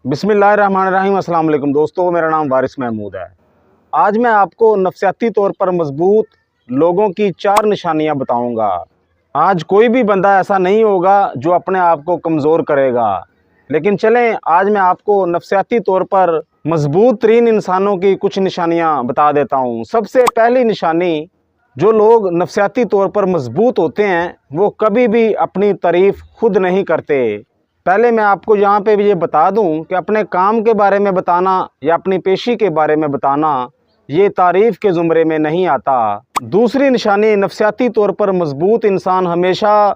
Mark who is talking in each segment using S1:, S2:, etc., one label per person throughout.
S1: बिस्मिल्लाहिर्रहमानिर्रहीम। अस्सलाम वालेकुम दोस्तों, मेरा नाम वारिस महमूद है। आज मैं आपको नफ्सियाती तौर पर मजबूत लोगों की 4 निशानियां बताऊंगा। आज कोई भी बंदा ऐसा नहीं होगा जो अपने आप को कमज़ोर करेगा, लेकिन चलें आज मैं आपको नफ्सियाती तौर पर मजबूत तरीन इंसानों की कुछ निशानियां बता देता हूं। सबसे पहली निशानी, जो लोग नफ्सियाती तौर पर मजबूत होते हैं वो कभी भी अपनी तारीफ़ खुद नहीं करते। पहले मैं आपको यहाँ पे भी ये बता दूं कि अपने काम के बारे में बताना या अपनी पेशी के बारे में बताना ये तारीफ़ के ज़ुमरे में नहीं आता। दूसरी निशानी, नफ्सियाती तौर पर मजबूत इंसान हमेशा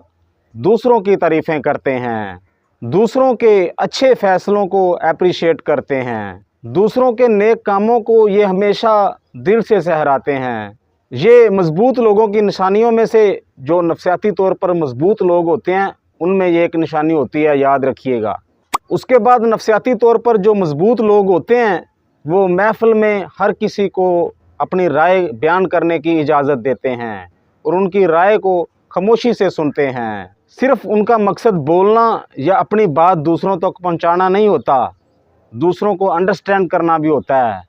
S1: दूसरों की तारीफ़ें करते हैं, दूसरों के अच्छे फ़ैसलों को अप्रिशिएट करते हैं, दूसरों के नेक कामों को ये हमेशा दिल से सहराते हैं। ये मजबूत लोगों की निशानियों में से, जो नफ्सियाती तौर पर मजबूत लोग होते हैं उनमें ये एक निशानी होती है, याद रखिएगा। उसके बाद नफ्सियाती तौर पर जो मजबूत लोग होते हैं वो महफ़िल में हर किसी को अपनी राय बयान करने की इजाज़त देते हैं और उनकी राय को खामोशी से सुनते हैं। सिर्फ उनका मकसद बोलना या अपनी बात दूसरों तक पहुंचाना नहीं होता, दूसरों को अंडरस्टैंड करना भी होता है।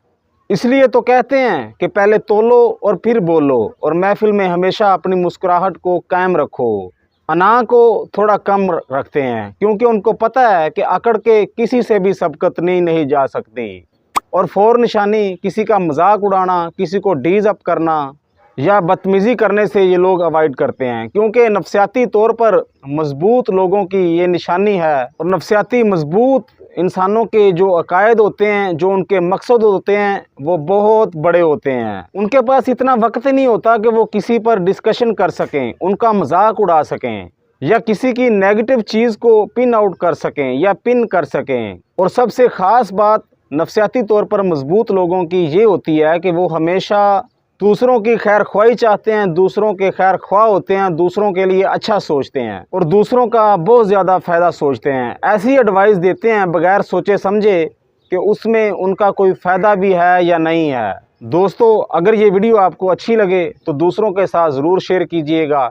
S1: इसलिए तो कहते हैं कि पहले तोलो और फिर बोलो, और महफ़िल में हमेशा अपनी मुस्कुराहट को कायम रखो। अना को थोड़ा कम रखते हैं क्योंकि उनको पता है कि अकड़ के किसी से भी सबकत नहीं जा सकती। और 4 निशानी, किसी का मजाक उड़ाना, किसी को डीज अप करना या बदतमीज़ी करने से ये लोग अवॉइड करते हैं, क्योंकि नफ्सियाती तौर पर मजबूत लोगों की ये निशानी है। और नफ्सियाती मजबूत इंसानों के जो अकायद होते हैं, जो उनके मकसद होते हैं, वो बहुत बड़े होते हैं। उनके पास इतना वक्त नहीं होता कि वो किसी पर डिस्कशन कर सकें, उनका मजाक उड़ा सकें या किसी की नेगेटिव चीज़ को पिन आउट कर सकें या पिन कर सकें। और सबसे ख़ास बात नफ्सियाती तौर पर मजबूत लोगों की ये होती है कि वो हमेशा दूसरों की खैर ख्वाही चाहते हैं, दूसरों के खैर ख्वाह होते हैं, दूसरों के लिए अच्छा सोचते हैं और दूसरों का बहुत ज़्यादा फ़ायदा सोचते हैं। ऐसी एडवाइस देते हैं बगैर सोचे समझे कि उसमें उनका कोई फ़ायदा भी है या नहीं है। दोस्तों, अगर ये वीडियो आपको अच्छी लगे तो दूसरों के साथ ज़रूर शेयर कीजिएगा।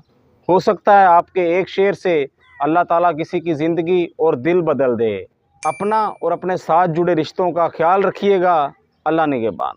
S1: हो सकता है आपके एक शेयर से अल्लाह ताला किसी की ज़िंदगी और दिल बदल दे। अपना और अपने साथ जुड़े रिश्तों का ख्याल रखिएगा। अल्लाह निगहबान।